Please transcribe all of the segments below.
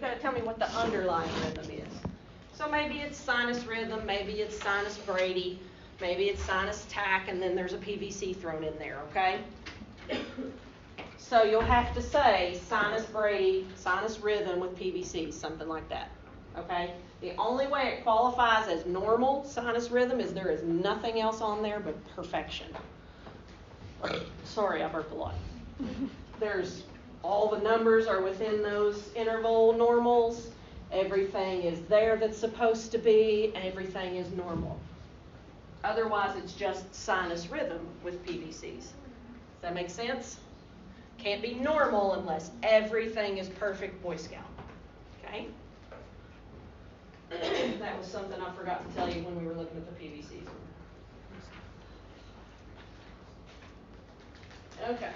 got to tell me what the underlying rhythm is. So maybe it's sinus rhythm, maybe it's sinus Brady, maybe it's sinus tach, and then there's a PVC thrown in there, okay? So you'll have to say sinus Brady, sinus rhythm with PVC, something like that, okay? The only way it qualifies as normal sinus rhythm is there is nothing else on there but perfection. Sorry, I burped a lot. There's all the numbers are within those interval normals. Everything is there that's supposed to be. Everything is normal. Otherwise, it's just sinus rhythm with PVCs. Does that make sense? Can't be normal unless everything is perfect Boy Scout. Okay? That was something I forgot to tell you when we were looking at the PVCs. Okay.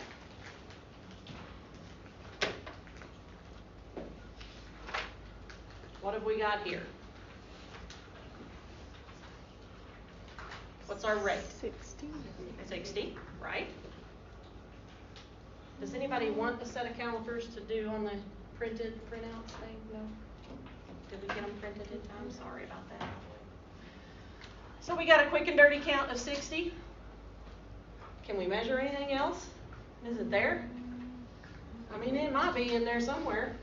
What have we got here? What's our rate? 60. 60, right? Does anybody want a set of calipers to do on the printed printouts thing? No? Did we get them printed in time? Sorry about that. So we got a quick and dirty count of 60. Can we measure anything else? Is it there? I mean, it might be in there somewhere.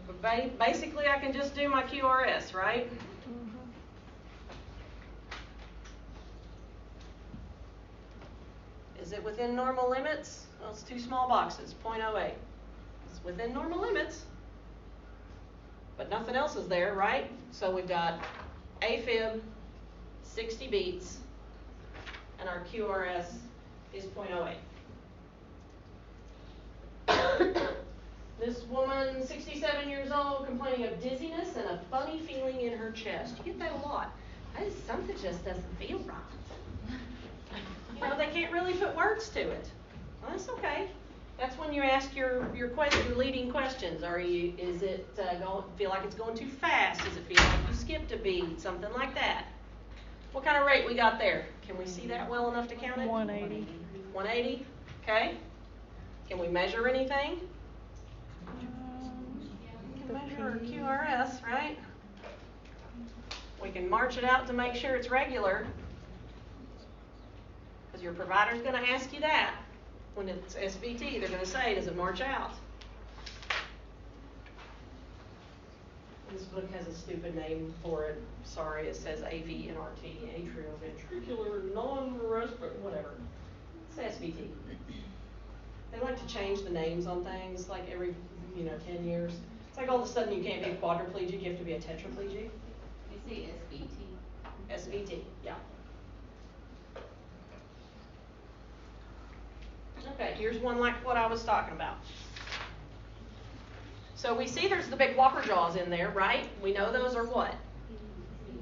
But basically, I can just do my QRS, right? Is it within normal limits? Well, it's two small boxes, 0.08. It's within normal limits. But nothing else is there, right? So we've got AFib, 60 beats, and our QRS is 0.08. This woman, 67 years old, complaining of dizziness and a funny feeling in her chest. You get that a lot. Something just doesn't feel right. You know, they can't really put words to it. Well, that's okay. That's when you ask your leading questions. Is it feel like it's going too fast? Does it feel like you skipped a beat? Something like that. What kind of rate we got there? Can we see that well enough to count it? 180. 180, okay. Can we measure anything? We can measure our QRS, right? We can march it out to make sure it's regular. Because your provider's going to ask you that. When it's SVT, they're going to say, does it march out? This book has a stupid name for it. Sorry, it says AVNRT, atrioventricular non-respiratory, whatever. It's SVT. They like to change the names on things like every, 10 years. It's like all of a sudden you can't be a quadriplegic, you have to be a tetraplegic. You say SVT. SVT, yeah. Okay, here's one like what I was talking about. So we see there's the big whopper jaws in there, right? We know those are what?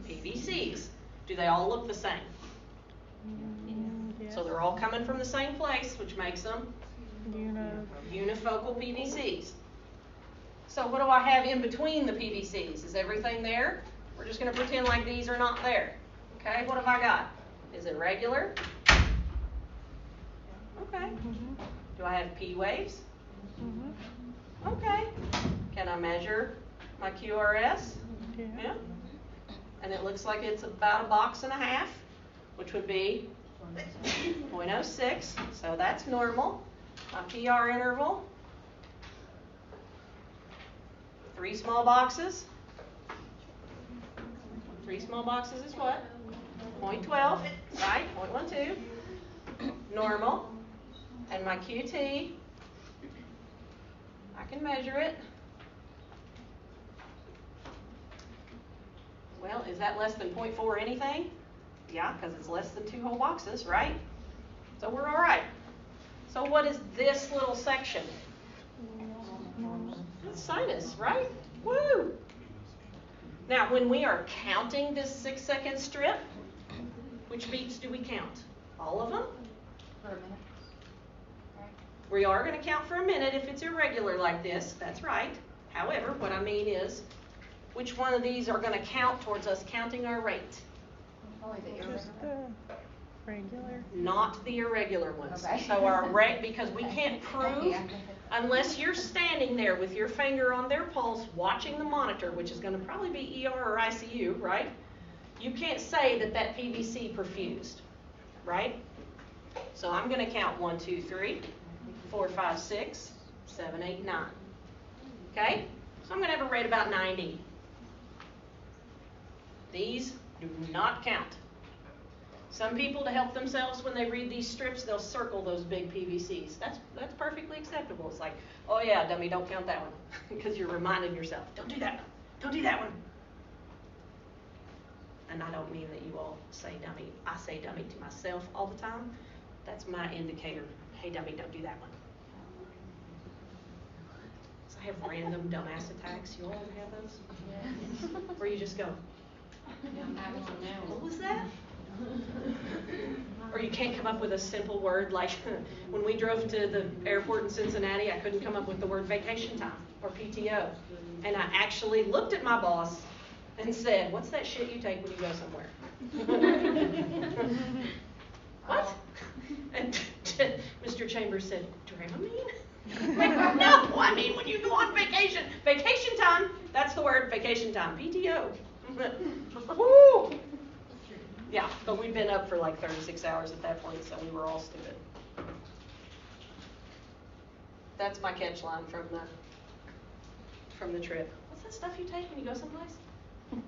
PVCs. Do they all look the same? Yes. So they're all coming from the same place, which makes them unifocal PVCs. So what do I have in between the PVCs? Is everything there? We're just going to pretend like these are not there. Okay, what have I got? Is it regular? Okay. Do I have P waves? Okay. Can I measure my QRS? Yeah. And it looks like it's about 1.5 boxes, which would be 0.06. So that's normal. My PR interval, 3 small boxes. 3 small boxes is what? 0.12, right? 0.12. Normal. And my QT, I can measure it. Well, is that less than 0.4 anything? Yeah, because it's less than 2 whole boxes, right? So we're all right. So what is this little section? It's sinus, right? Woo! Now, when we are counting this 6-second strip, which beats do we count? All of them? For a minute. We are going to count for a minute if it's irregular like this. That's right. However, what I mean is, which one of these are going to count towards us counting our rate? Oh, is it irregular? Just the regular. Not the irregular ones. Okay. So our rate, because we can't prove, unless you're standing there with your finger on their pulse watching the monitor, which is going to probably be ER or ICU, right? You can't say that that PVC perfused, right? So I'm going to count 1, 2, 3, 4, 5, 6, 7, 8, 9. Okay? So I'm going to have a rate about 90. These do not count. Some people, to help themselves when they read these strips, they'll circle those big PVCs. That's perfectly acceptable. It's like, oh yeah, dummy, don't count that one. Because you're reminding yourself, don't do that one. Don't do that one. And I don't mean that you all say dummy. I say dummy to myself all the time. That's my indicator. Hey, dummy, don't do that one. So I have random dumbass attacks. You all have those? Yes. Where you just go, Yeah, I'm having one now. what was that? Or you can't come up with a simple word, like when we drove to the airport in Cincinnati, I couldn't come up with the word vacation time or PTO. And I actually looked at my boss and said, what's that shit you take when you go somewhere? What? And Mr. Chambers said, Dramamine? No, I mean when you go on vacation. Vacation time, that's the word, vacation time. PTO. Woo! Yeah, but we'd been up for like 36 hours at that point, so we were all stupid. That's my catch line from the trip. What's that stuff you take when you go someplace? When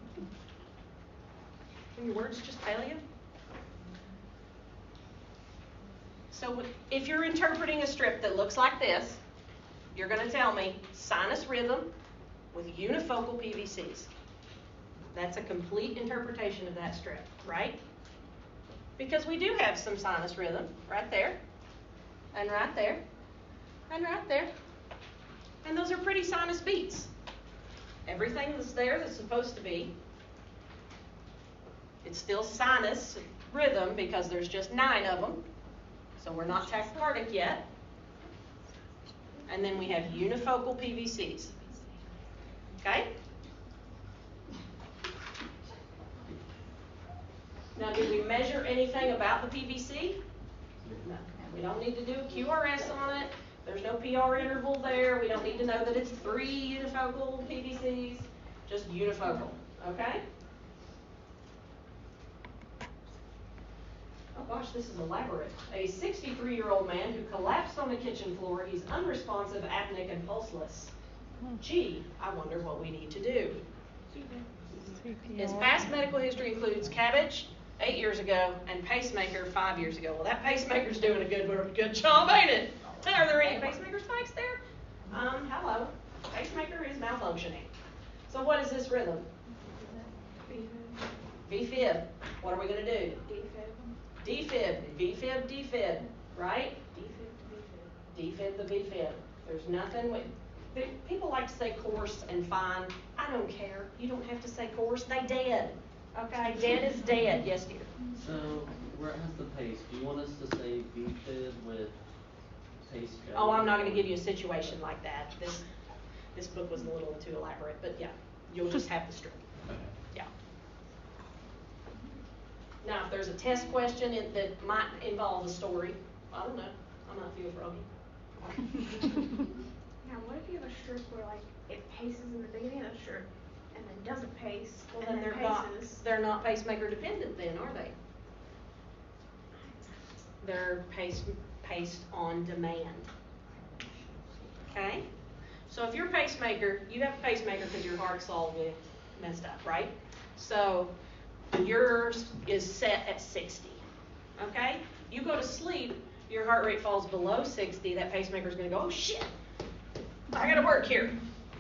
your words just fail you? So if you're interpreting a strip that looks like this, you're going to tell me sinus rhythm with unifocal PVCs. That's a complete interpretation of that strip, right? Because we do have some sinus rhythm right there, and right there, and right there. And those are pretty sinus beats. Everything that's there that's supposed to be, it's still sinus rhythm because there's just 9 of them. So we're not tachycardic yet. And then we have unifocal PVCs. Okay? Now, did we measure anything about the PVC? No. We don't need to do a QRS on it. There's no PR interval there. We don't need to know that it's 3 unifocal PVCs. Just unifocal. Okay? Oh gosh, this is elaborate. A 63-year-old man who collapsed on the kitchen floor. He's unresponsive, apneic, and pulseless. Gee, I wonder what we need to do. His past medical history includes cabbage 8 years ago and pacemaker 5 years ago. Well, that pacemaker's doing a good job, ain't it? Are there any pacemaker spikes there? Hello. Pacemaker is malfunctioning. So what is this rhythm? V-fib. What are we going to do? D-fib. V-fib, D-fib. Right? D-fib to V-fib. There's nothing with... People like to say coarse and fine. I don't care. You don't have to say coarse. They dead. Okay? Dead is dead. Yes, dear. So, where it has the pace, do you want us to say V-fib with pace J? Oh, I'm not going to give you a situation like that. This book was a little too elaborate, but yeah, you'll just have the strip. Okay. Yeah. Now, if there's a test question that might involve a story, I don't know. I might feel froggy. Now, what if you have a strip where, like, it paces in the beginning of the strip and then doesn't pace, well, And then paces? they're not pacemaker dependent then, are they? They're paced on demand. Okay? So if your pacemaker, you have a pacemaker because your heart's all messed up, right? So yours is set at 60. Okay? You go to sleep, your heart rate falls below 60, that pacemaker's going to go, oh shit, I got to work here.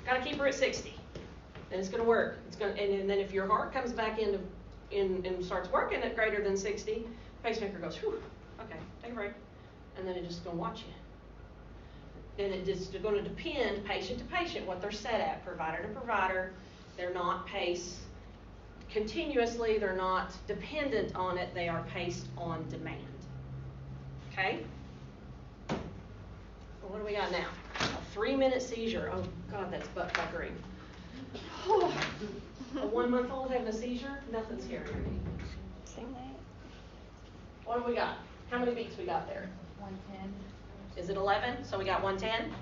Got to keep her at 60. Then it's going to work. And then if your heart comes back in and starts working at greater than 60, pacemaker goes, whew, okay, take a break. And then it's just going to watch you. And it's going to depend patient to patient what they're set at, provider to provider. They're not paced continuously. They're not dependent on it. They are paced on demand. Okay? Well, what do we got now? A 3-minute seizure. Oh, God, that's butt puckering. A 1-month-old having a seizure? Nothing scary. What do we got? How many beats we got there? 110. Is it 11? So we got 110?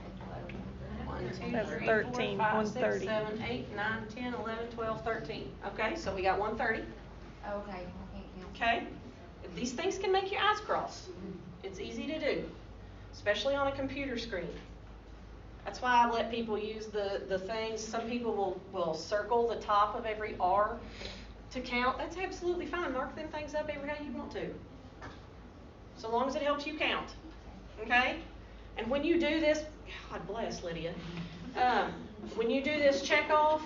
1, 2, That's 3, 13, 4, 5, 6, 130. 7, 8, 9, 10, 11, 12, 13. Okay, so we got 130. Okay, I can't count. Okay? These things can make your eyes cross. It's easy to do, especially on a computer screen. That's why I let people use the things. Some people will circle the top of every R to count. That's absolutely fine. Mark them things up every how you want to. So long as it helps you count. Okay? And when you do this, God bless Lydia. When you do this check off,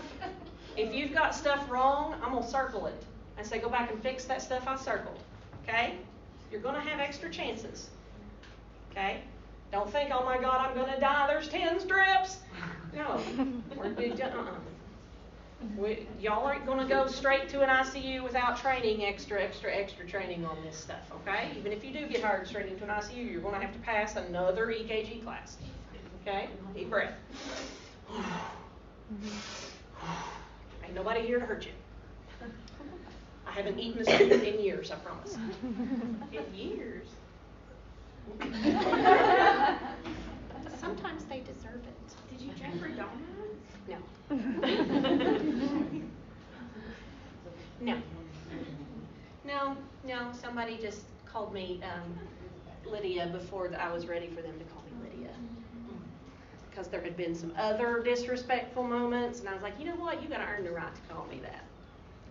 if you've got stuff wrong, I'm going to circle it. And say, go back and fix that stuff I circled. Okay? You're going to have extra chances. Okay? Don't think, oh my God, I'm going to die. There's 10 strips. No. Y'all aren't going to go straight to an ICU without training, extra training on this stuff. Okay? Even if you do get hired straight into an ICU, you're going to have to pass another EKG class. Okay? Deep breath. Ain't nobody here to hurt you. I haven't eaten a student in years, I promise. In years. Sometimes they deserve it. Did you check for donuts? No. No. Somebody just called me Lydia before I was ready for them to call me Lydia. Because there had been some other disrespectful moments, and I was like, you know what? You got to earn the right to call me that.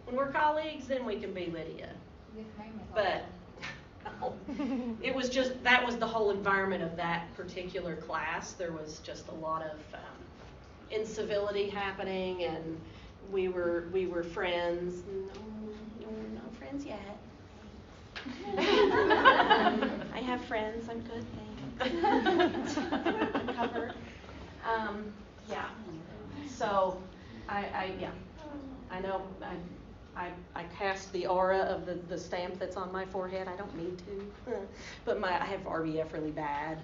When we're colleagues, then we can be Lydia. Yes, ma'am. But it was just, that was the whole environment of that particular class. There was just a lot of incivility happening, and we were friends. No, we're not friends yet. I have friends. I'm good, thanks. I'm covered. Yeah. So, I know I cast the aura of the stamp that's on my forehead. I don't mean to, but I have RBF really bad.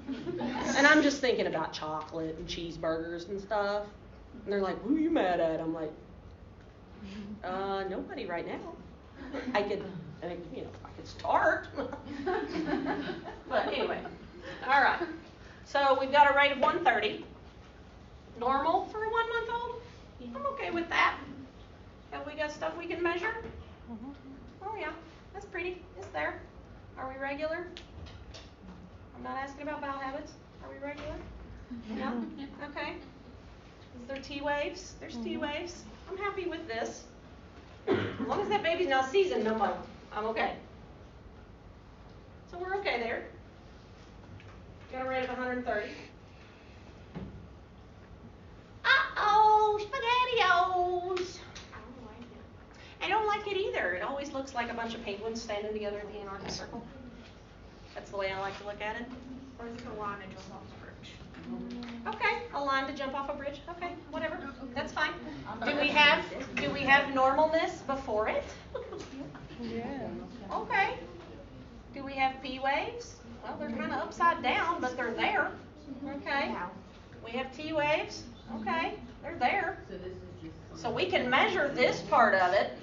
And I'm just thinking about chocolate and cheeseburgers and stuff. And they're like, who are you mad at? I'm like, nobody right now. I could start. But anyway, all right. So we've got a rate of 130. Normal for a 1-month-old? I'm okay with that. Have we got stuff we can measure? Oh yeah, that's pretty. It's there. Are we regular? I'm not asking about bowel habits. Are we regular? Yeah? Okay. Is there T waves? There's T waves. I'm happy with this. As long as that baby's not seasoned no more, I'm okay. So we're okay there. Got a rate of 130. Uh-oh, SpaghettiOs. I don't like it either. It always looks like a bunch of penguins standing together in the Antarctic Circle. That's the way I like to look at it. Or is it a line to jump off the bridge? Okay, a line to jump off a bridge. Okay, whatever. That's fine. Do we have normalness before it? Yeah. Okay. Do we have P waves? Well, they're kind of upside down, but they're there. Okay. We have T waves. Okay, they're there. So we can measure this part of it.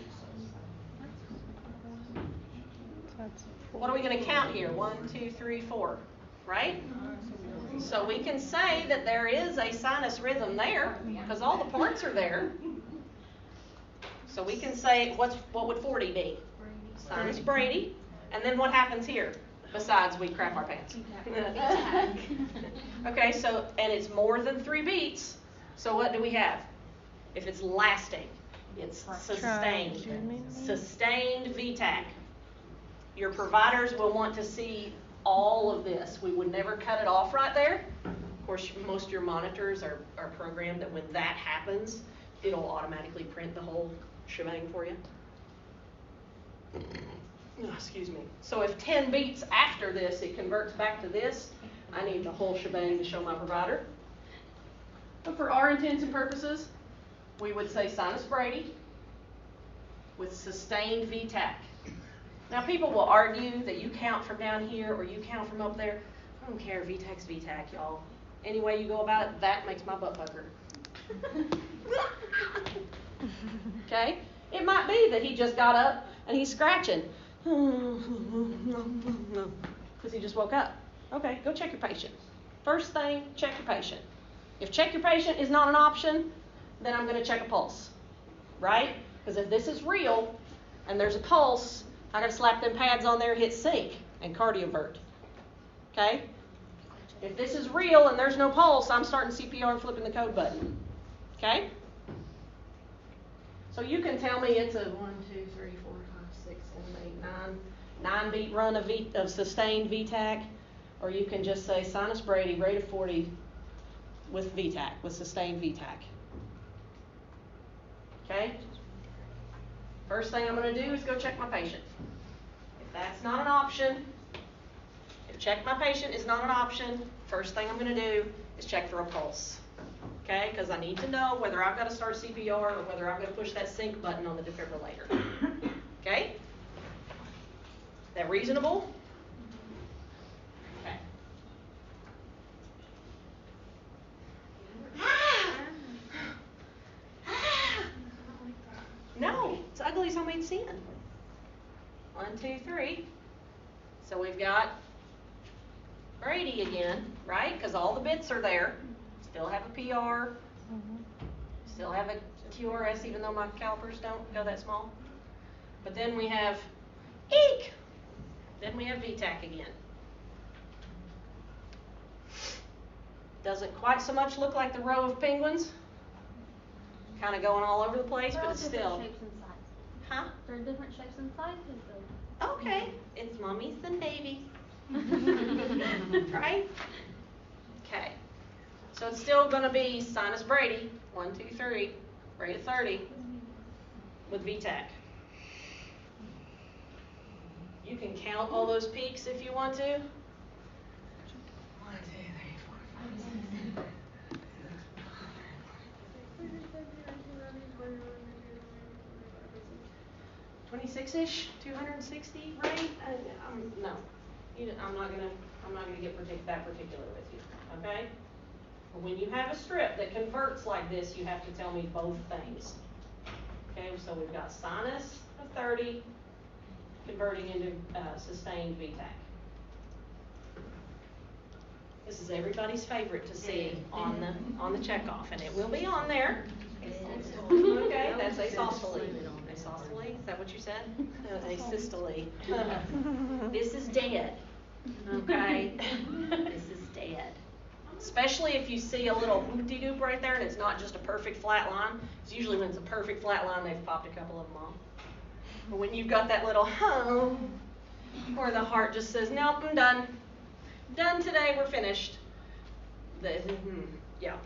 What are we going to count here? 1, 2, 3, 4, right? So we can say that there is a sinus rhythm there because all the parts are there. So we can say, what would 40 be? Sinus Brady. And then what happens here? Besides, we crap our pants. Okay, so, and it's more than 3 beats. So what do we have? If it's lasting, it's sustained. Sustained VTAC. Your providers will want to see all of this. We would never cut it off right there. Of course, most of your monitors are programmed that when that happens, it'll automatically print the whole shebang for you. Oh, excuse me. So if 10 beats after this, it converts back to this, I need the whole shebang to show my provider. But for our intents and purposes, we would say sinus Brady with sustained VTAC. Now people will argue that you count from down here or you count from up there. I don't care, VTAC's VTAC, y'all. Any way you go about it, that makes my butt pucker. Okay? It might be that he just got up and he's scratching. Because he just woke up. Okay, go check your patient. First thing, check your patient. If check your patient is not an option, then I'm going to check a pulse, right? Because if this is real and there's a pulse, I got to slap them pads on there, hit sync, and cardiovert. Okay? If this is real and there's no pulse, I'm starting CPR and flipping the code button. Okay? So you can tell me it's a 1, 2, 3, 4, 5, 6, 7, 8, 9 beat run of sustained VTAC, or you can just say sinus Brady, rate of 40 with VTAC, with sustained VTAC. Okay? First thing I'm going to do is go check my patient. If that's not an option, if check my patient is not an option, first thing I'm going to do is check for a pulse. Okay? Because I need to know whether I've got to start CPR or whether I'm going to push that sync button on the defibrillator. Okay? That reasonable? Okay. No, it's ugly as homemade sin. 1, 2, 3. So we've got Brady again, right? Because all the bits are there. Still have a PR. Still have a QRS, even though my calipers don't go that small. But then we have eek. Then we have VTAC again. Doesn't quite so much look like the row of penguins. Kind of going all over the place, but it's still. Shapes and sizes. Huh? There are different shapes and sizes. Okay. It's mummies and babies. Right? Okay. So it's still going to be sinus Brady, 1, 2, 3, rate of 30, with VTAC. You can count all those peaks if you want to. 1, 2, 3, 4, 5, 6. 26-ish, 260, right? No, I'm not gonna get that particular with you. Okay? But when you have a strip that converts like this, you have to tell me both things. Okay, so we've got sinus of 30 converting into sustained VTAC. This is everybody's favorite to see on the checkoff, and it will be on there. Okay, that's asystole. Asystole? Is that what you said? Asystole. This is dead. Okay? This is dead. Especially if you see a little whoop-de-doop right there and it's not just a perfect flat line. It's usually when it's a perfect flat line, they've popped a couple of them off. But when you've got that little hum, where the heart just says, nope, I'm done. Done today, we're finished. Yeah.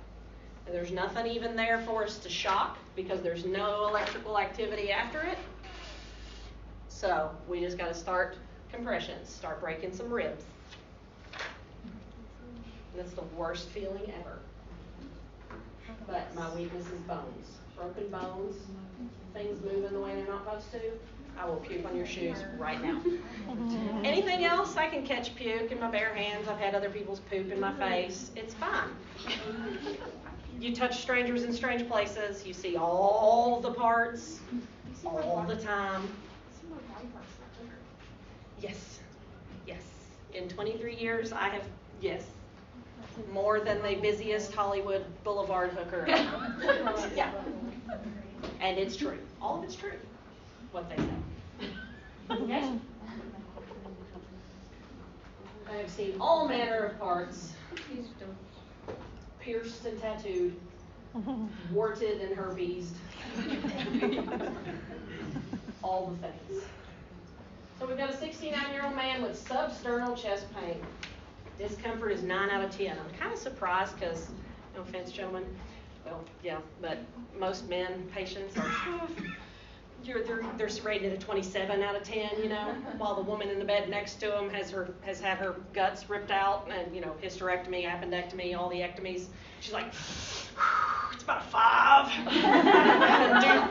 And there's nothing even there for us to shock because there's no electrical activity after it. So we just got to start compressions, start breaking some ribs. That's the worst feeling ever. But my weakness is bones. Broken bones, things moving the way they're not supposed to. I will puke on your shoes right now. Anything else, I can catch puke in my bare hands. I've had other people's poop in my face. It's fine. You touch strangers in strange places. You see all the parts all the time. Yes. Yes. In 23 years, I have, yes, more than the busiest Hollywood Boulevard hooker. Yeah. And it's true. All of it's true. What they say. Okay? I have seen all manner of parts. Pierced and tattooed. Warted and herpesed. All the things. So we've got a 69-year-old man with substernal chest pain. Discomfort is 9 out of 10. I'm kind of surprised because, no offense, gentlemen, well, yeah, but most men, patients are, they're rated a 27 out of 10, you know, while the woman in the bed next to him has had her guts ripped out and, you know, hysterectomy, appendectomy, all the ectomies. She's like, it's about a 5.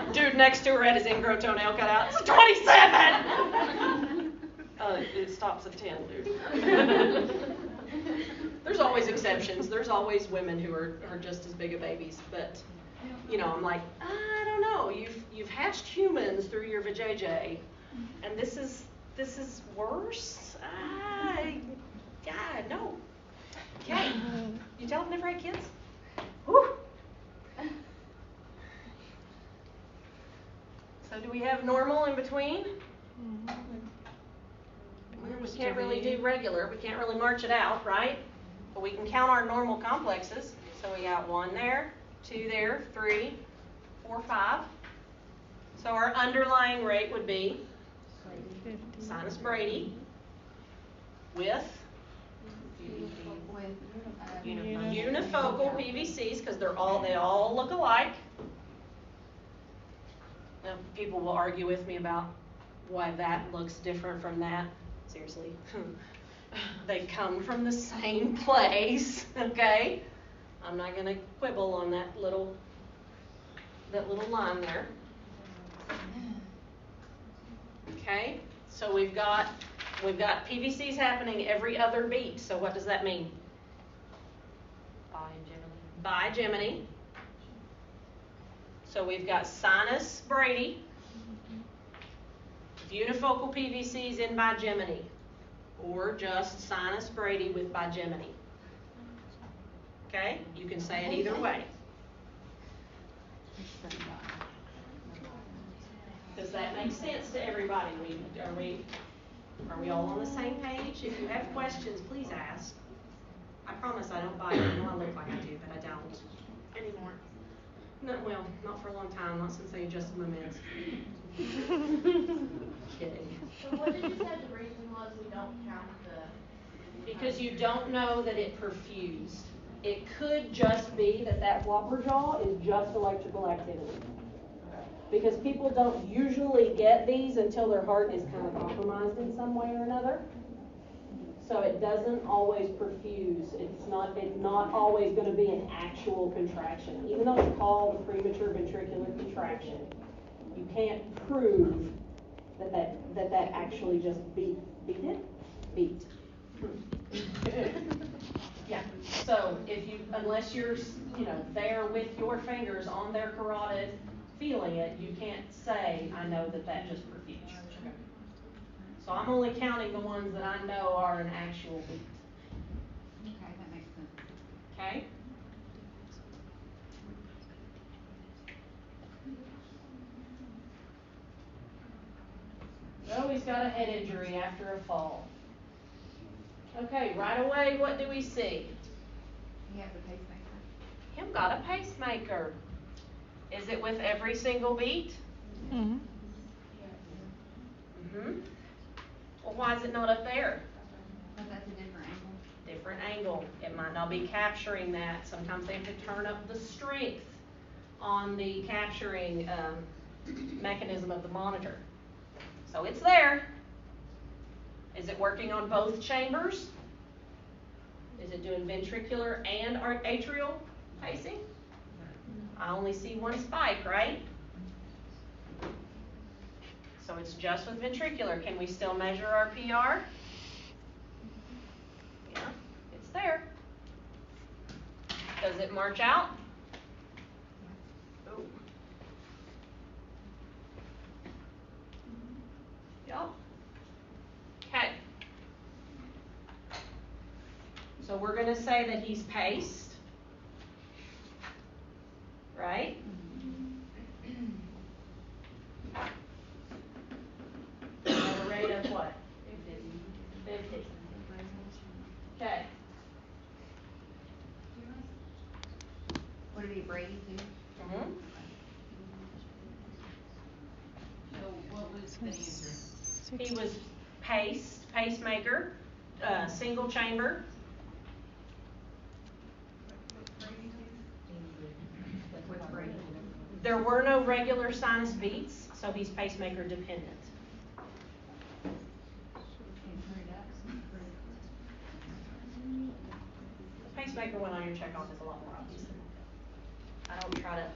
And dude next to her had his ingrown toenail cut out. It's 27! It stops at 10, dude. There's always exceptions. There's always women who are just as big of babies, but you know, I'm like, I don't know. You've hatched humans through your vajayjay, and this is worse. God, no. Okay. You tell them never had kids? Whew. So do we have normal in between? We can't really do regular. We can't really march it out, right? But we can count our normal complexes. So we got 1 there, 2 there, 3, 4, 5. So our underlying rate would be sinus Brady with unifocal PVCs, because they all look alike. Now, people will argue with me about why that looks different from that. Seriously, they come from the same place. Okay, I'm not going to quibble on that little line there. Okay, so we've got PVCs happening every other beat. So what does that mean? Bi-Gemini. So we've got sinus Brady, unifocal PVCs in Bi-Gemini, or just sinus Brady with Bi-Gemini. Okay, you can say it either way. Does that make sense to everybody? Are we all on the same page? If you have questions, please ask. I promise I don't bite. I know I look like I do, but I don't anymore. No, well, not for a long time. Not since they adjusted my meds. Kidding. So what did you say the reason was we don't count the? Because you don't know that it perfused. It could just be that whopper jaw is just electrical activity. Because people don't usually get these until their heart is kind of compromised in some way or another. So it doesn't always perfuse. It's not always going to be an actual contraction. Even though it's called a premature ventricular contraction, you can't prove that actually just beat it. Yeah. So unless you're there with your fingers on their carotid feeling it, you can't say I know that just perfused. So I'm only counting the ones that I know are an actual beat. Okay, that makes sense. Okay? So he's got a head injury after a fall. Okay, right away, what do we see? He has a pacemaker. Him got a pacemaker. Is it with every single beat? Mm-hmm. Mm-hmm. Well, why is it not up there? Because that's a different angle. Different angle. It might not be capturing that. Sometimes they have to turn up the strength on the capturing mechanism of the monitor. So it's there. Is it working on both chambers? Is it doing ventricular and atrial pacing? I only see one spike, right? So it's just with ventricular. Can we still measure our PR? Yeah, it's there. Does it march out? Ooh. Yep. Okay. So we're going to say that he's paced, right? At a rate of what? 50. Okay. What did he Brady do? Mm-hmm. So what was the answer? He was pacemaker, single chamber. What's Brady? There were no regular sinus beats, so he's pacemaker dependent. The pacemaker one on your checkoff is a lot more obvious. I don't try to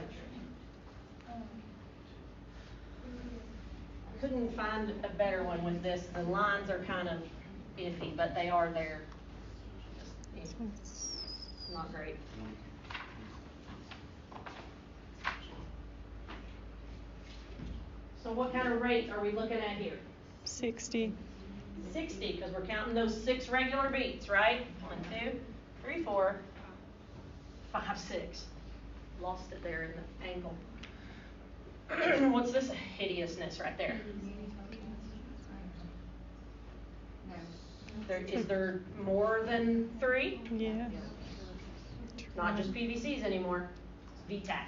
trick you. I couldn't find a better one with this. The lines are kind of iffy, but they are there. It's not great. So what kind of rate are we looking at here? 60. 60, because we're counting those 6 regular beats, right? 1, 2, 3, 4, 5'6". Lost it there in the angle. What's this hideousness right there? No. Is there more than 3? Yeah. Not just PVCs anymore, it's VTAC.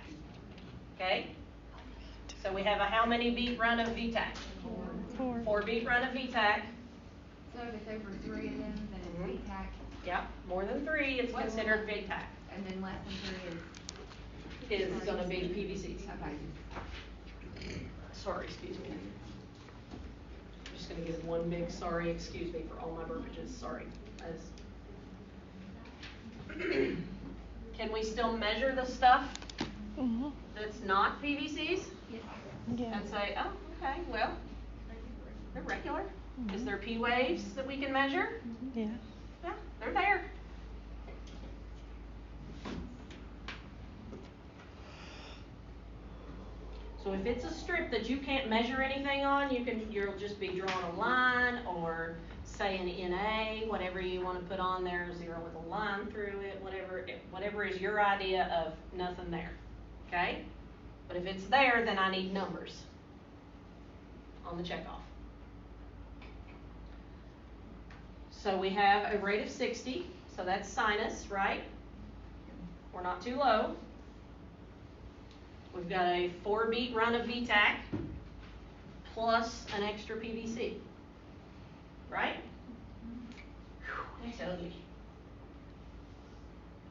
Okay? So we have a how many beat run of VTAC? 4. 4 beat run of VTAC. So if it's over 3 of them, then it's Mhm. VTAC, Yep, more than 3, it's considered VTAC. and then less than 3 is. Is gonna be PVCs. Okay. Sorry, excuse me. I'm just gonna give one big sorry, excuse me for all my burpages, sorry. Can we still measure the stuff Mhm. that's not PVCs? Yes. Yeah. And say, oh, okay, well, they're regular. Is there P waves that we can measure? Yeah. Yeah, they're there. So if it's a strip that you can't measure anything on, you'll just be drawing a line or say an NA, whatever you want to put on there, 0 with a line through it, whatever is your idea of nothing there. Okay? But if it's there, then I need numbers on the checkoff. So we have a rate of 60, so that's sinus, right? We're not too low. We've got a 4 beat run of VTAC plus an extra PVC, right? Whew, that's ugly.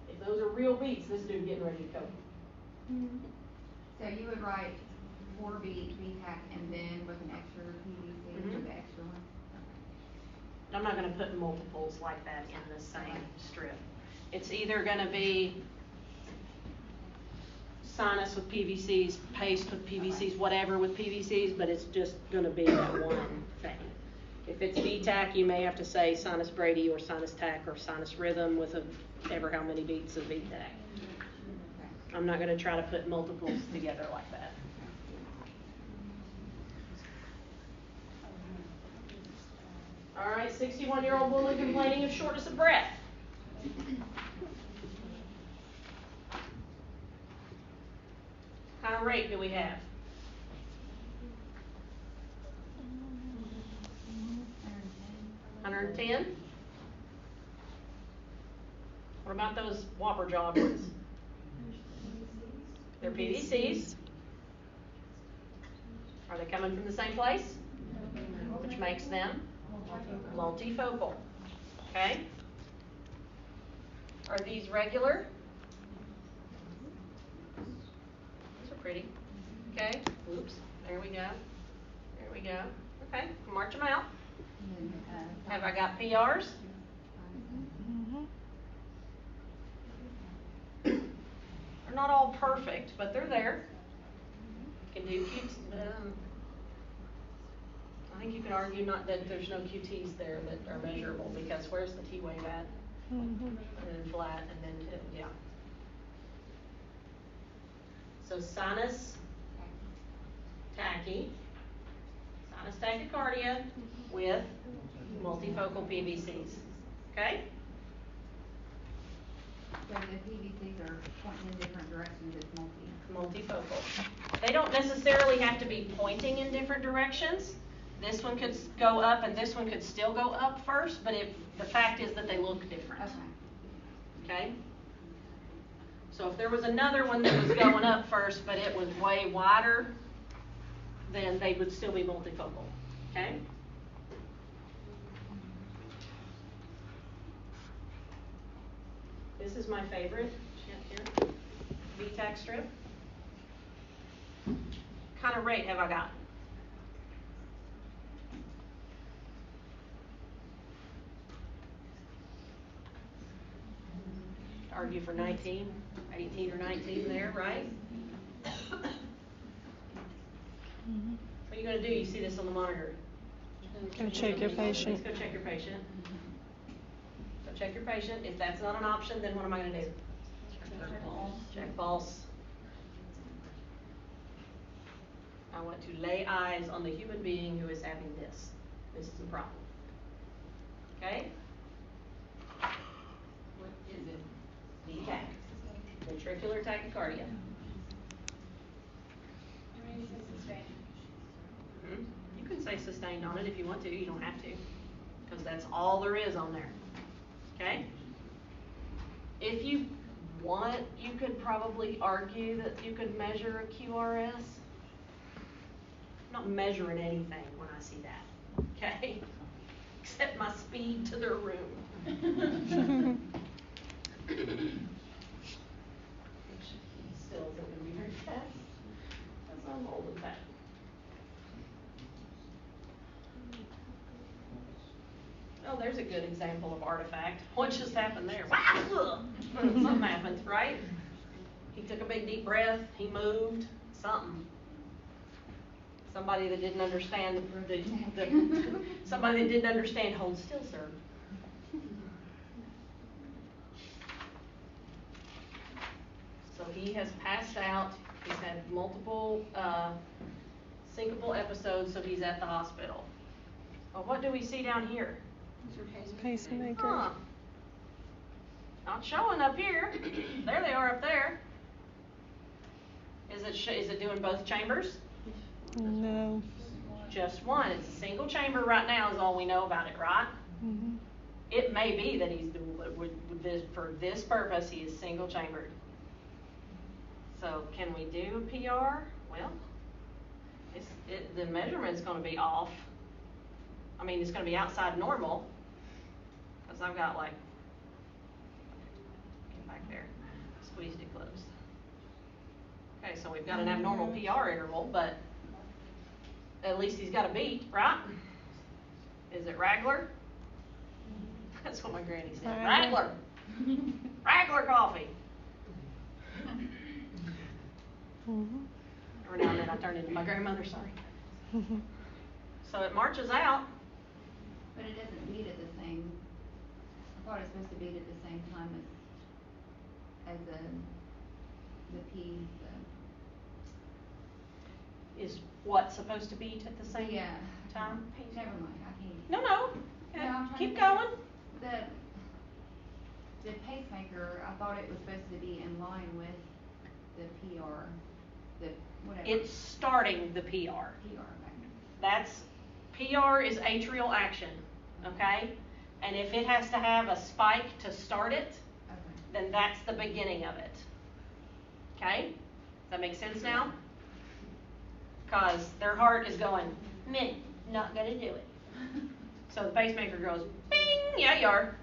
If those are real beats, this dude getting ready to go. So you would write 4 VTAC and then with an extra PVC for the extra one? Okay. I'm not going to put multiples like that in the same strip. It's either going to be sinus with PVCs, paste with PVCs, whatever with PVCs, but it's just going to be that one thing. If it's VTAC, you may have to say sinus Brady or sinus tack or sinus rhythm with ever how many beats of VTAC. Okay. I'm not going to try to put multiples together like that. All right, 61-year-old woman complaining of shortness of breath. What kind of rate do we have? 110? What about those Whopper Jaw ones? They're PVCs. Are they coming from the same place? Which makes them multifocal. Okay? Are these regular? Those are pretty. Okay? Oops. There we go. There we go. Okay. March them out. And then, Have I got PRs? Mhm. They're not all perfect, but they're there. Can do I think you can argue not that there's no QTs there that are measurable because where's the T wave at? Mhm. And then flat and then yeah. So sinus tachy, sinus tachycardia with multifocal PVCs. Okay? so the PVCs are pointing in different directions, it's Multifocal. They don't necessarily have to be pointing in different directions. This one could go up and this one could still go up first, but the fact is that they look different. Okay. Okay? So if there was another one that was going up first, but it was way wider, then they would still be multifocal. Okay? This is my favorite here. VTAC strip. What kind of rate have I got? Argue for 19, 18 or 19 there, right? Mhm. What are you going to do? You see this on the monitor. Go check your patient. Please go check your patient. Go check your patient. If that's not an option, then what am I going to do? Check pulse. I want to lay eyes on the human being who is having this. This is the problem. Okay? What is it? VTAC. ventricular tachycardia. Mhm. You can say sustained on it if you want to, you don't have to, because that's all there is on there, okay? If you want, you could probably argue that you could measure a QRS. I'm not measuring anything when I see that, okay? Except my speed to their room. Still isn't gonna be very fast, because I'm old and fat. Oh, there's a good example of artifact. What just happened there? Something happened, right? He took a big deep breath, he moved, something. Somebody that didn't understand somebody that didn't understand, hold still, sir. So he has passed out, he's had multiple syncopal episodes, so he's at the hospital. Well, what do we see down here? Pacemaker. Huh. Not showing up here. There they are up there. Is it doing both chambers? No. Just one. It's a single chamber right now is all we know about it, right? Mhm. It may be that he's doing, for this purpose, he is single chambered. So can we do a PR? Well, the measurement's going to be off. I mean, it's going to be outside normal, because I've got like, get back there, squeezed it closed. Okay, so we've got an abnormal PR interval, but at least he's got a beat, right? Is it Ragler? That's what my granny said. Ragler! Ragler coffee! Mhm. Every now and then I turn into my grandmother, sorry. So it marches out. But it doesn't beat at the same, I thought it's supposed to beat at the same time as the P, Is what supposed to beat at the same yeah. time? Never mind, I can't. No. No, I'm trying Keep to going. The pacemaker, I thought it was supposed to be in line with the PR, the whatever. It's starting the PR. PR, That's, PR is atrial action, okay? And if it has to have a spike to start it, okay. then that's the beginning of it. Okay? Does that make sense now? Because their heart is going, meh, not gonna do it. So the pacemaker goes, bing, yeah you are.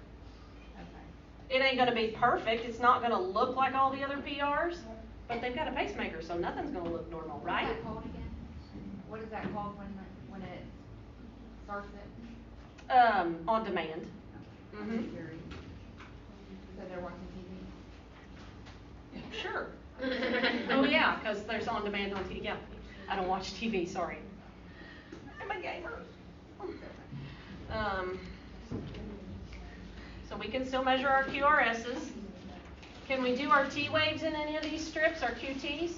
Okay. It ain't gonna be perfect, it's not gonna look like all the other PRs, but they've got a pacemaker, so nothing's gonna look normal, right? What's that called again? What is that called when it starts it? On demand. I'm Mhm. just curious. So they're watching TV? Sure. Oh yeah, because there's on demand on TV. Yeah, I don't watch TV. Sorry. I'm a gamer. So we can still measure our QRSs. Can we do our T waves in any of these strips? Our QTs?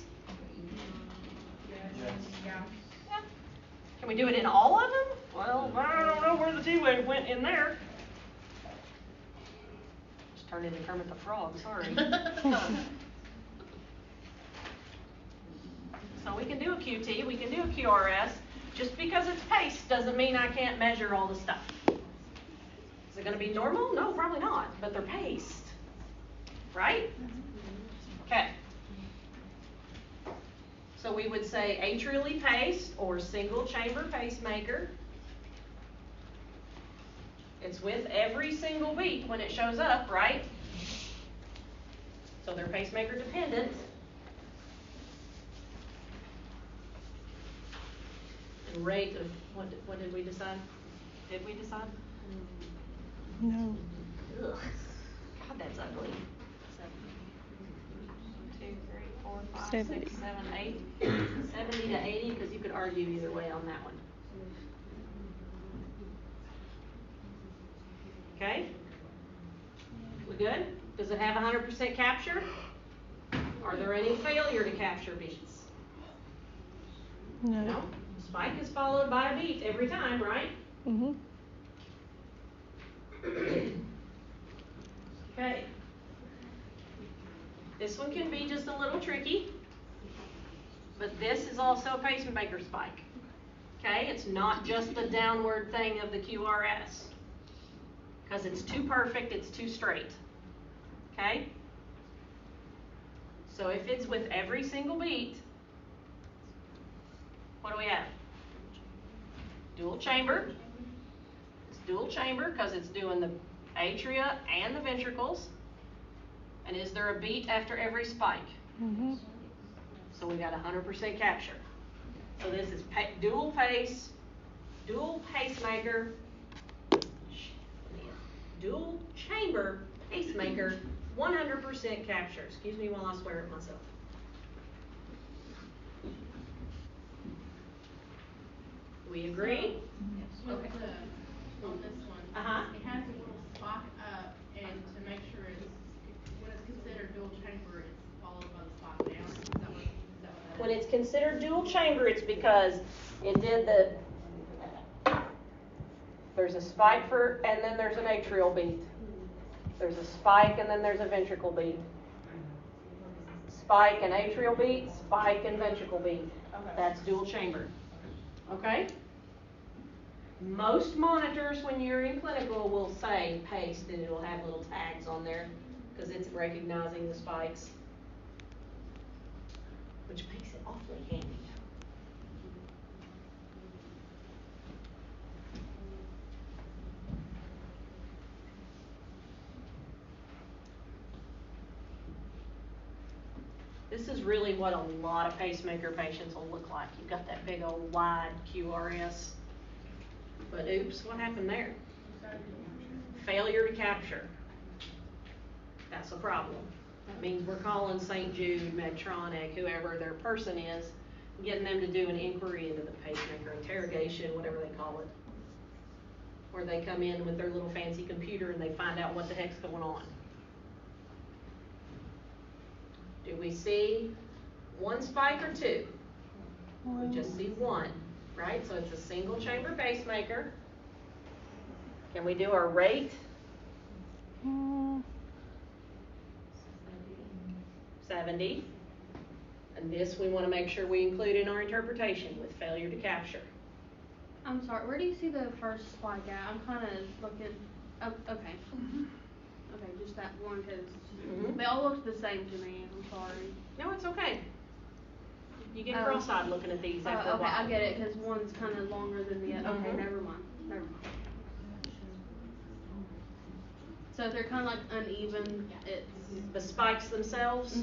Yeah. Can we do it in all of them? Well, I don't know where the T wave went in there. Just turned into Kermit the Frog. Sorry. So we can do a QT, we can do a QRS. Just because it's paced doesn't mean I can't measure all the stuff. Is it going to be normal? No, probably not, but they're paced. Right? Okay. So we would say atrially paced or single chamber pacemaker. It's with every single beat when it shows up, right? So they're pacemaker dependent. Rate of, what did we decide? Did we decide? No. Ugh. God, that's ugly. 1, 2, 3, 4, 5, 70. 6, 7, 8. 70 to 80, because you could argue either way on that one. Okay? We good? Does it have 100% capture? Are there any failure to capture beats? No. No? Spike is followed by a beat every time, right? Mhm. Okay. This one can be just a little tricky, but this is also a pacemaker spike. Okay, it's not just the downward thing of the QRS, because it's too perfect, it's too straight. Okay? So if it's with every single beat, what do we have? Dual chamber. It's dual chamber because it's doing the atria and the ventricles. And is there a beat after every spike? Mm-hmm. So we got 100% capture. So this is dual pace, dual pacemaker, dual chamber pacemaker, 100% capture. Excuse me while I swear at myself. We agree? With Okay. on this one, Uh-huh. it has a little spot up, and to make sure when it's considered dual chamber, it's followed by the spot down. Is that what that When is? it's considered dual chamber, it's because it did there's a spike and then there's an atrial beat. There's a spike and then there's a ventricle beat. Spike and atrial beat, spike and ventricle beat. Okay. That's dual chamber. Okay? Most monitors, when you're in clinical, will say paced, and it'll have little tags on there because it's recognizing the spikes, which makes it awfully handy. This is really what a lot of pacemaker patients will look like. You've got that big old wide QRS. But oops, what happened there? Failure to capture. That's a problem. That means we're calling St. Jude, Medtronic, whoever their person is, getting them to do an inquiry into the pacemaker, interrogation, whatever they call it. Where they come in with their little fancy computer and they find out what the heck's going on. Do we see one spike or two? We just see one, right? So it's a single chamber pacemaker. Can we do our rate? 70. And this we want to make sure we include in our interpretation with failure to capture. I'm sorry, where do you see the first spike at? I'm kind of looking, oh, okay. Okay, just that one, because they all look the same to me, I'm sorry. No, it's okay. You get cross-eyed looking at these after a Okay, while. I get it, because one's kind of longer than the other. Okay, never mind. So if they're kind of like uneven, it's... The spikes themselves,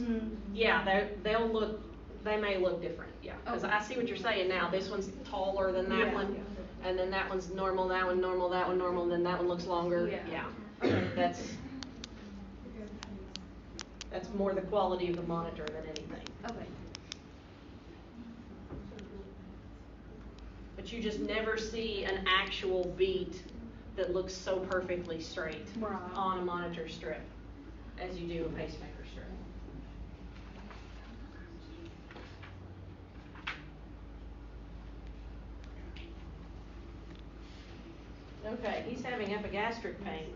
yeah, they may look different, yeah. Because I see what you're saying now. This one's taller than that one, and then that one's normal, that one normal, that one normal, and then that one looks longer. Yeah. Okay, that's more the quality of the monitor than anything. Okay. But you just never see an actual beat that looks so perfectly straight on a monitor strip as you do a pacemaker strip. Okay, he's having epigastric pain,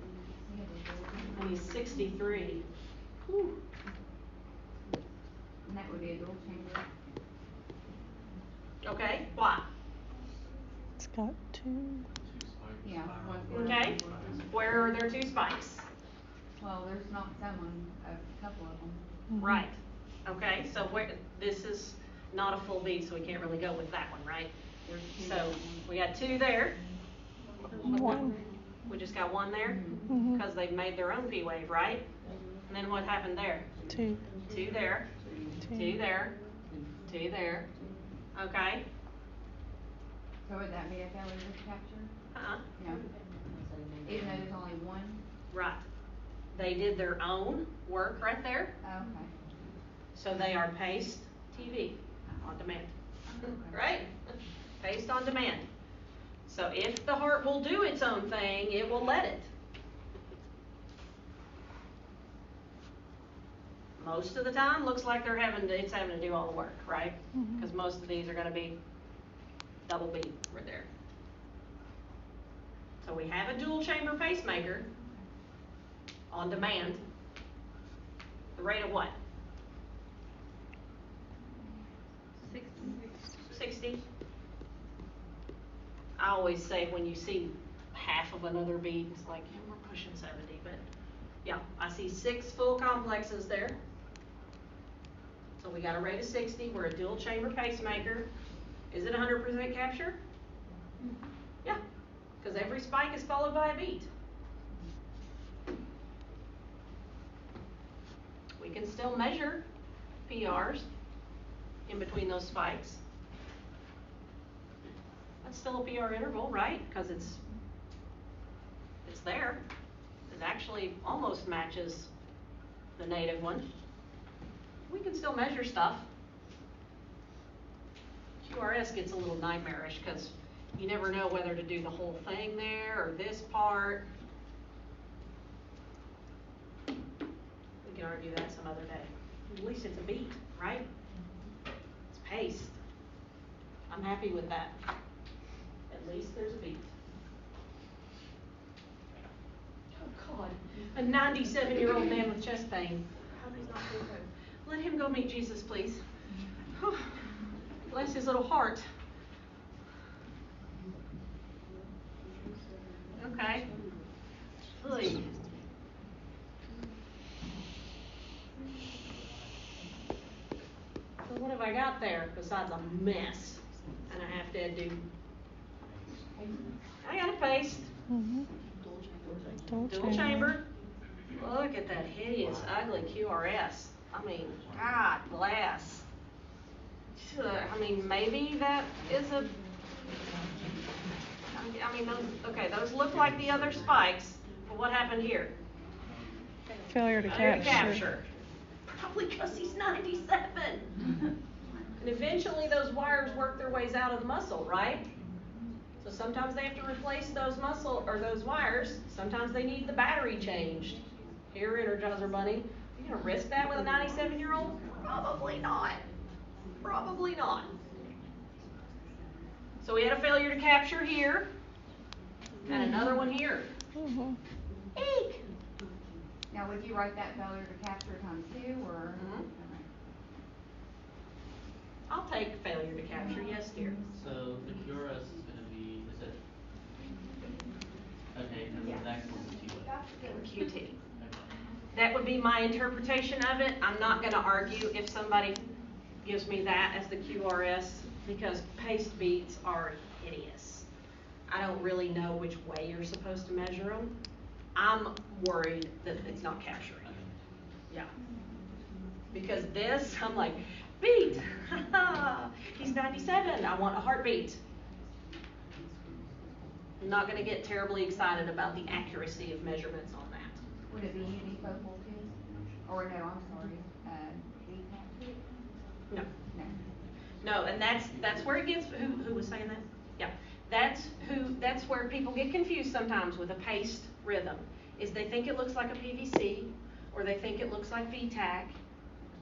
and he's 63. Whew. And that would be a dual chamber. Okay, why? It's got two. Yeah. Okay, where are there two spikes? Well, there's not some on a couple of them. Mm-hmm. Right. Okay, so this is not a full beat, so we can't really go with that one, right? There's two. So we got two there. One. We just got one there Mm-hmm. because they've made their own P wave, right? And then what happened there? Two. Two there, two there, two there. Okay. So would that be a failure to capture? Uh-uh. No. Even though there's only one? Right. They did their own work right there, Okay. so they are paced TV on demand. Right? Paced on demand. So if the heart will do its own thing, it will let it. Most of the time, looks like it's having to do all the work, right? Because most of these are going to be double beat right there. So we have a dual chamber pacemaker on demand. The rate of what? 60? I always say when you see half of another bead, it's like, yeah, we're pushing 70, but yeah, I see 6 full complexes there. So we got a rate of 60, we're a dual chamber pacemaker. Is it 100% capture? Yeah, because every spike is followed by a beat. We can still measure PRs in between those spikes. That's still a PR interval, right? Because it's there. It actually almost matches the native one. We can still measure stuff. QRS gets a little nightmarish because you never know whether to do the whole thing there or this part. We can argue that some other day. At least it's a beat, right? It's paced. I'm happy with that. At least there's a beat. Oh God, a 97-year-old man with chest pain. How he's not doing good. Let him go meet Jesus, please. Oh, bless his little heart. Okay. Oy. So what have I got there besides a mess and a half-dead dude? I got a paste. Mm-hmm. Dual chamber. Look at that hideous, ugly QRS. I mean, God bless. I mean, maybe that is a. I mean, those look like the other spikes. But what happened here? Failure to capture. Probably because he's 97. And eventually those wires work their ways out of the muscle, right? So sometimes they have to replace those those wires. Sometimes they need the battery changed. Here, Energizer Bunny, are you gonna risk that with a 97-year-old? Probably not. Probably not. So we had a failure to capture here, and another one here. Mm-hmm. Eek! Now, would you write that failure to capture times 2, or? Mhm. Okay. I'll take failure to capture, yes dear. So the QRS is gonna be, is it? Okay, and the next one's a QA. QT. Okay. That would be my interpretation of it. I'm not gonna argue if somebody gives me that as the QRS because paste beats are hideous. I don't really know which way you're supposed to measure them. I'm worried that it's not capturing. Yeah. Because this, I'm like, beat! He's 97, I want a heartbeat. I'm not gonna get terribly excited about the accuracy of measurements on that. Would it be unifocal too? Or no, I'm sorry, VTAC? No. No. No, and that's where it gets, who was saying that? Yeah, that's where people get confused sometimes with a paced rhythm, is they think it looks like a PVC, or they think it looks like VTAC,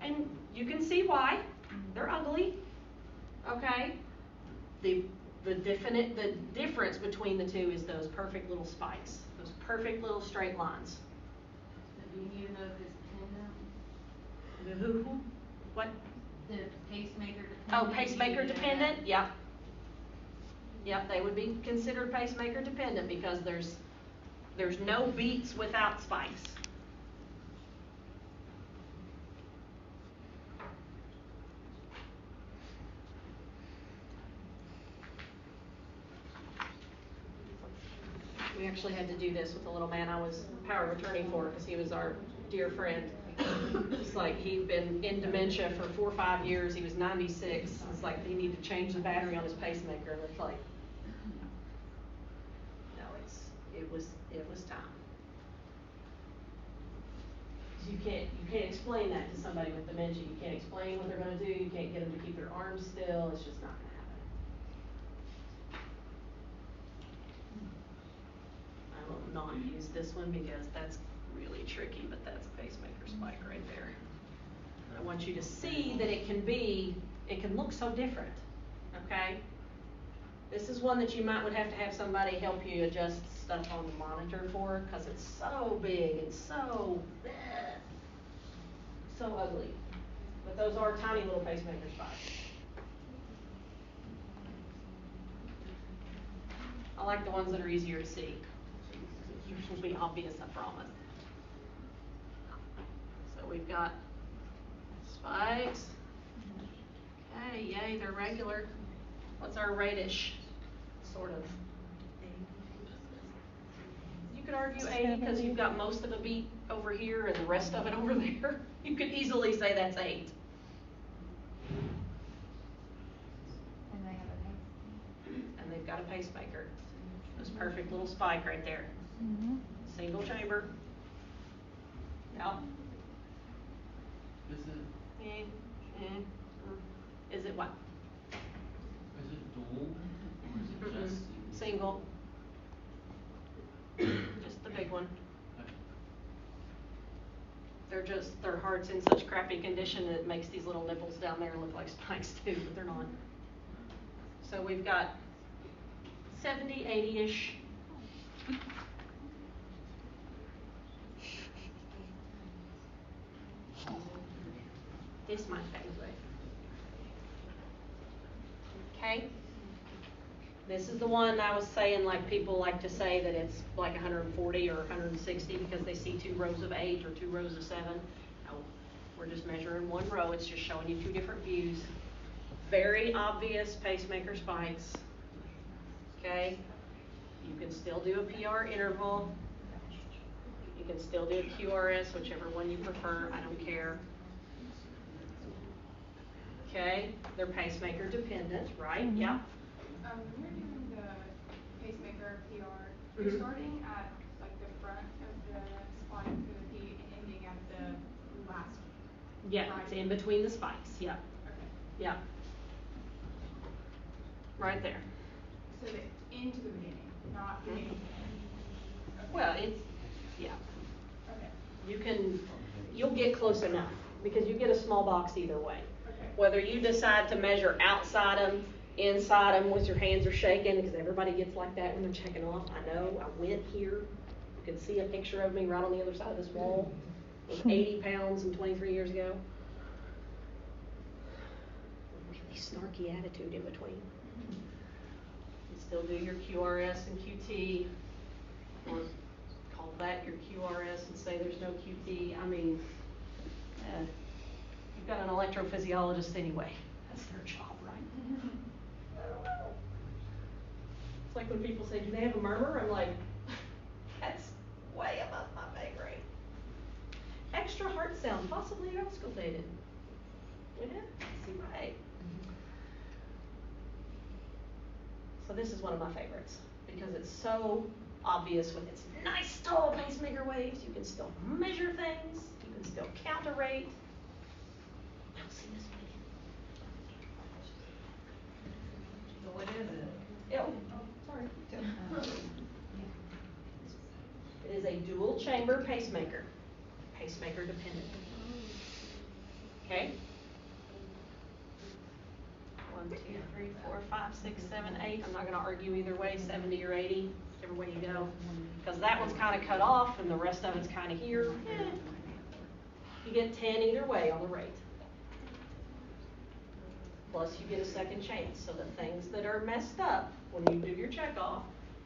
and you can see why, they're ugly, okay? The difference between the two is those perfect little spikes, those perfect little straight lines. Do you need to know if it's dependent? Who? What? The pacemaker dependent? Oh, pacemaker dependent, yep. Yep, they would be considered pacemaker dependent because there's no beats without spikes. We actually had to do this with the little man I was power of attorney for because he was our dear friend. It's like he'd been in dementia for 4 or 5 years. He was 96. It's like he needed to change the battery on his pacemaker, and it's like, no, it was time. You can't explain that to somebody with dementia. You can't explain what they're going to do. You can't get them to keep their arms still. It's just not going to happen. I will not use this one because that's really tricky, but that's a pacemaker spike right there. I want you to see that it can look so different, okay? This is one that you would have to have somebody help you adjust stuff on the monitor for because it's so big and so ugly. But those are tiny little pacemaker spikes. I like the ones that are easier to see. Yours will be obvious, I promise. So we've got spikes. Okay, yay, they're regular. What's our radish? Sort of. You could argue 80 because you've got most of a beat over here and the rest of it over there. You could easily say that's 8. And they have a pace. And they've got a pacemaker. This perfect little spike right there. Single chamber. Yep. Is it, Is it what? is it dual, or is it just Single. Just the big one. Okay. Their heart's in such crappy condition that it makes these little nipples down there look like spikes too, but they're not. So we've got 70, 80-ish. This is my favorite. Okay. This is the one I was saying, like people like to say that it's like 140 or 160 because they see 2 rows of 8 or 2 rows of 7. No, we're just measuring 1 row. It's just showing you 2 different views. Very obvious pacemaker spikes. Okay. You can still do a PR interval. You can still do a QRS, whichever one you prefer. I don't care. Okay, they're pacemaker dependent, right? Yeah. When you're doing the pacemaker PR, you're starting at like the front of the spike for the P and ending at the last. Yeah, it's in between the spikes. Yeah. Okay. Yeah. Right there. So the end to the beginning, not beginning to the end. Okay. Well, it's, yeah. Okay. You'll get close enough because you get a small box either way. Okay. Whether you decide to measure outside them, inside them, with your hands are shaking, because everybody gets like that when they're checking off. I know, I went here. You can see a picture of me right on the other side of this wall. It was 80 pounds and 23 years ago. Really snarky attitude in between. You still do your QRS and QT, or call that your QRS and say there's no QT. I mean, you've got an electrophysiologist anyway. That's their job, right? I don't know. It's like when people say, do they have a murmur? I'm like, that's way above my pay grade. Extra heart sound, possibly auscultated. Yeah, see right. So this is one of my favorites because it's so obvious with its nice tall pacemaker waves. You can still measure things. You can still count a rate. Now see this one again. So what is it? Oh, sorry. It is a dual chamber pacemaker. Pacemaker dependent. Okay. 1, 2, 3, 4, 5, 6, 7, 8. I'm not going to argue either way, 70 or 80, whichever way you go. Because that one's kind of cut off and the rest of it's kind of here. You get 10 either way on the rate. Plus you get a second chance. So the things that are messed up, when you do your check off,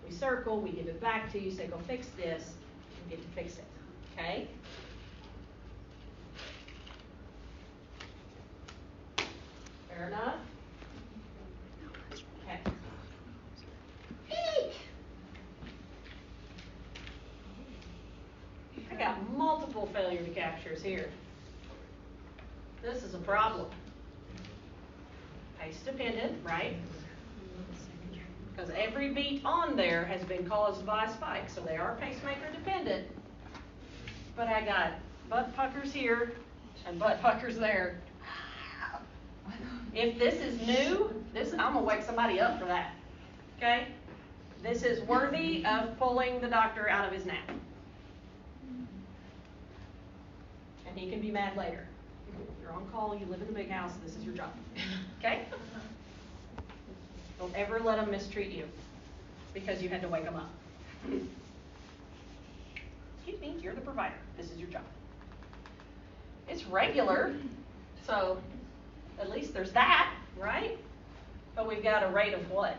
we circle, we give it back to you, say go fix this, and get to fix it. Okay? Fair enough? Okay. Eek! I got multiple failure to captures here. This is a problem. Pace dependent, right? Because every beat on there has been caused by a spike, so they are pacemaker dependent. But I got butt puckers here and butt puckers there. If this is new, I'm gonna wake somebody up for that. Okay? This is worthy of pulling the doctor out of his nap. And he can be mad later. You're on call, you live in the big house, this is your job. Okay? Don't ever let them mistreat you because you had to wake them up. Excuse me, you're the provider. This is your job. It's regular, so at least there's that, right? But we've got a rate of what?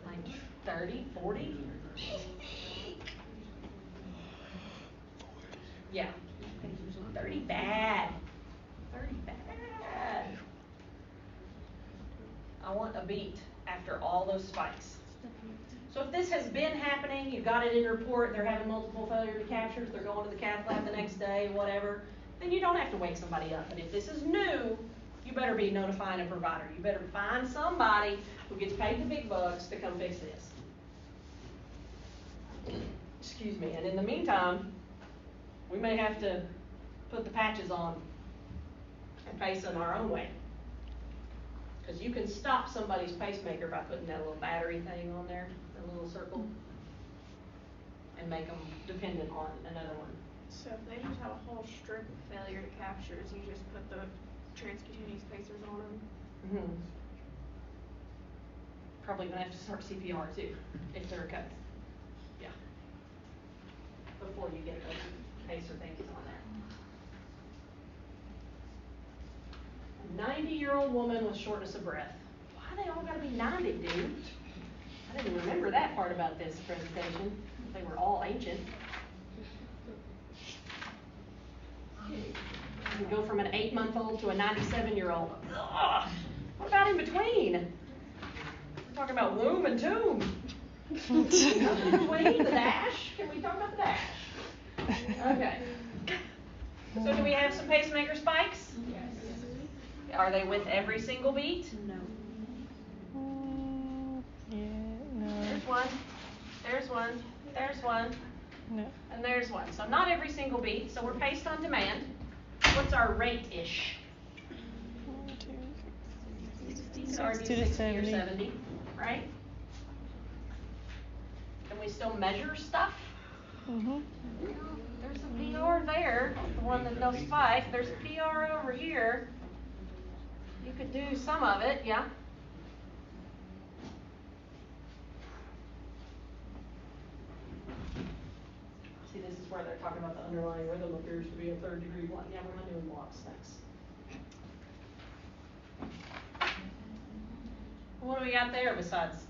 Like 30, 40? Yeah. 30 bad. 30 bad. I want a beat after all those spikes. So if this has been happening, you got it in your report, they're having multiple failure to captures, they're going to the cath lab the next day, whatever, then you don't have to wake somebody up. But if this is new, you better be notifying a provider. You better find somebody who gets paid the big bucks to come fix this. Excuse me. And in the meantime, we may have to put the patches on and pace them our own way. Because you can stop somebody's pacemaker by putting that little battery thing on there, that little circle, and make them dependent on another one. So if they just have a whole strip of failure to captures, you just put the transcutaneous pacers on them. Mm-hmm. Probably gonna have to start CPR too, if they're cut. Yeah. Before you get those pacer things on there. A 90-year-old woman with shortness of breath. Why they all gotta be 90, dude? I didn't remember that part about this presentation. They were all ancient. We go from an 8-month-old to a 97-year-old. What about in between? We're talking about womb and tomb. Nothing in between, the dash. Can we talk about the dash? Okay. So do we have some pacemaker spikes? Yes. Are they with every single beat? Yeah, no. There's one. There's one. There's one. No. And there's one. So not every single beat. So we're paced on demand. What's our rate-ish? 60 to 70. Or 70, right? Can we still measure stuff? Mm-hmm. There's a PR there, the one that no spike. There's a PR over here. You could do some of it, yeah. See, this is where they're talking about the underlying rhythm appears to be a third-degree block. Yeah, we're not doing blocks, thanks. What do we got there besides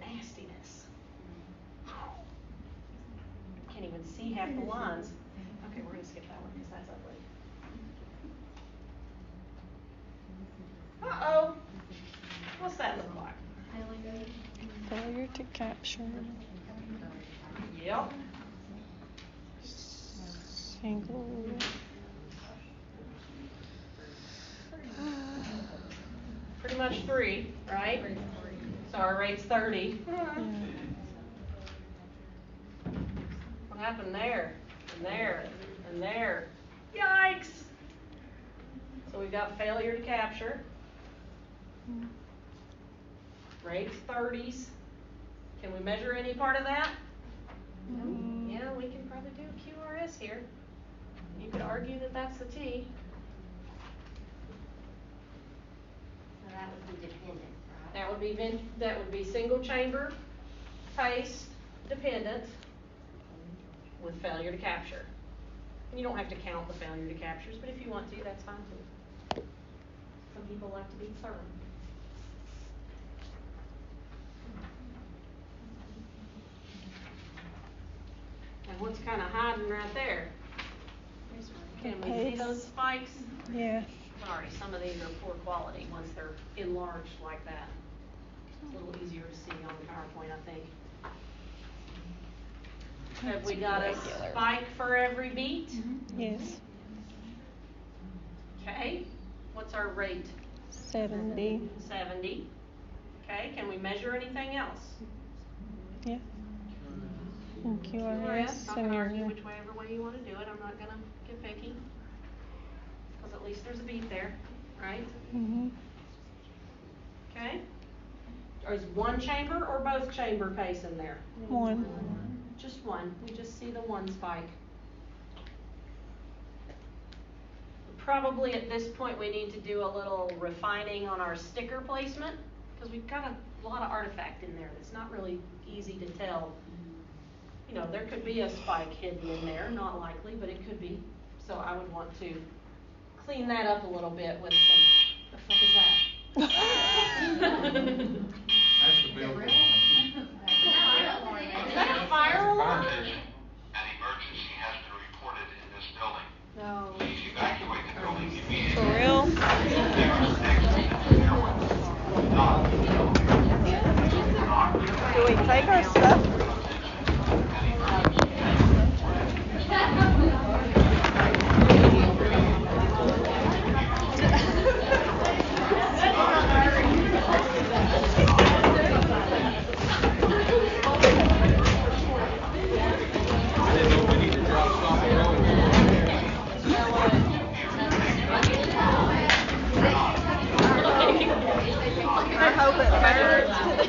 nastiness? Can't even see half the lines. Okay, we're gonna skip that one because that's ugly. Uh-oh. What's that look like? Failure to capture. Yep. Single. Pretty much 3, right? So our rate's 30. Yeah. What happened there? And there, and there. Yikes! So we've got failure to capture. Rate's 30s. Can we measure any part of that? Mm. Yeah, we can probably do a QRS here. You could argue that that's the T. So that would be dependent, right? That would be single chamber, pace, dependent, with failure to capture. You don't have to count the failure to captures, but if you want to, that's fine too. Some people like to be thorough. And what's kind of hiding right there? Can we see those spikes? Yeah. Sorry, some of these are poor quality once they're enlarged like that. It's a little easier to see on the PowerPoint, I think. Have we got a spike for every beat? Yes. Okay. What's our rate? 70. 70. Okay. Can we measure anything else? Yeah. And QRS. I'm going to argue whichever way you want to do it. I'm not going to get picky. Because at least there's a beat there, right? Mm-hmm. Okay. Is one chamber or both chamber pace in there? One. Just one. We just see the one spike. Probably at this point we need to do a little refining on our sticker placement because we've got a lot of artifact in there that's not really easy to tell. You know, there could be a spike hidden in there, not likely, but it could be. So I would want to clean that up a little bit with some, the fuck is that? That's the billboard.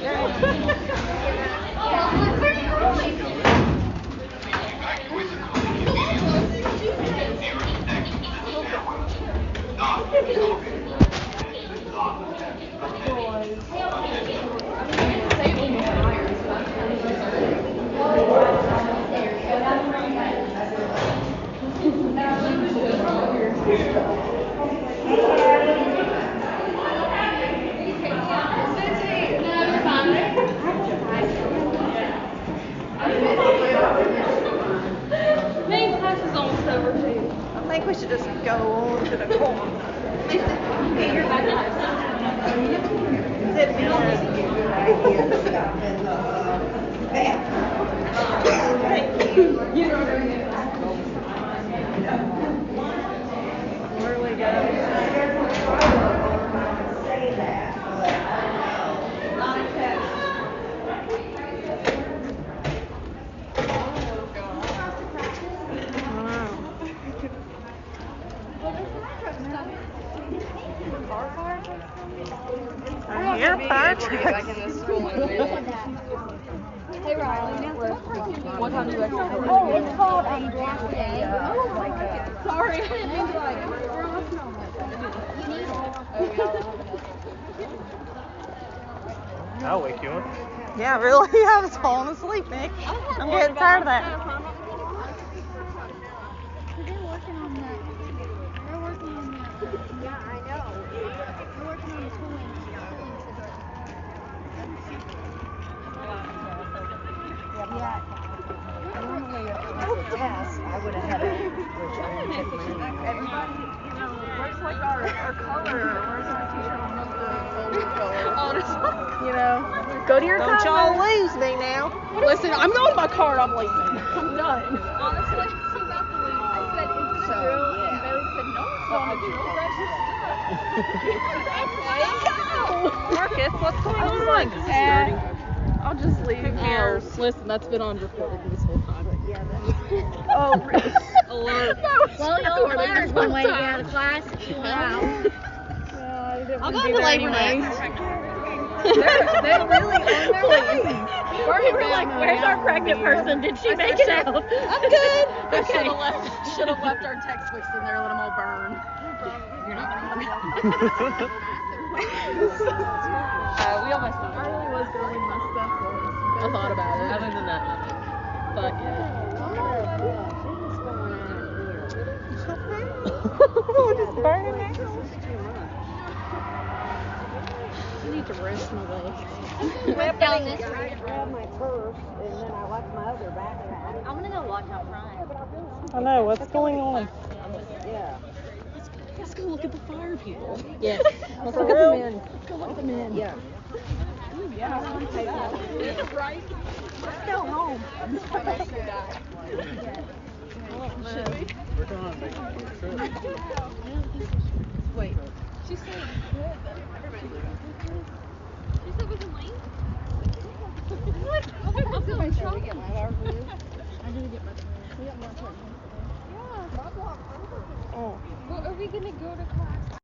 Main class is almost over too. I think we should just go on to the corner. Okay, you're back Where do we go? You're fire trucks. Hey Riley, What time do you actually go? oh, it's called draft day. Oh my god. Sorry. I'll wake you up. Yeah, really? I was falling asleep, Nick. I'm getting tired of that. They're working on that. Yeah, I know. They're working on the cooling. Yeah. Normally, if it was a test, I would have had it. Everybody, looks like our color. Where's our t-shirt on the color? Honestly. You know, Go to your don't y'all lose me now. Listen, I'm going by card. I'm leaving. I'm done. Honestly, she's about to leave. I said, is it a drill? And Bailey said, no, it's not a drill. That's just stuff. Marcus, what's going I was on? like, I'll just leave. Who cares? Listen, that's been on recording this whole time. Oh, really? Alert. Well, your old planner's one way to get out of class. Wow. I'll go to Labor Day. They're really on their way. We were like, where's our pregnant person? Did she make it out? I'm good. They should have left our text switch in there, let them all burn. You're not gonna We almost done. I really was building my stuff for us. I thought about it. Other than that, nothing. Fuck it. Just burning it. I need to rest my legs. Went down this road. Grabbed my purse and then I left my other backpack. I'm gonna go watch out front. I know, what's going on? Yeah. Let's go look at the fire people. Yeah. Let's For look at real? the men. Go look at the men. Yeah. Yeah, I want to take that. Right? Let's go home. We're going on vacation trip. Wait. She said good. Everybody She said we can leave? What? I'm going to get my car for you. I need to get my We got more time. Yeah. Oh. Well, are we gonna go to class?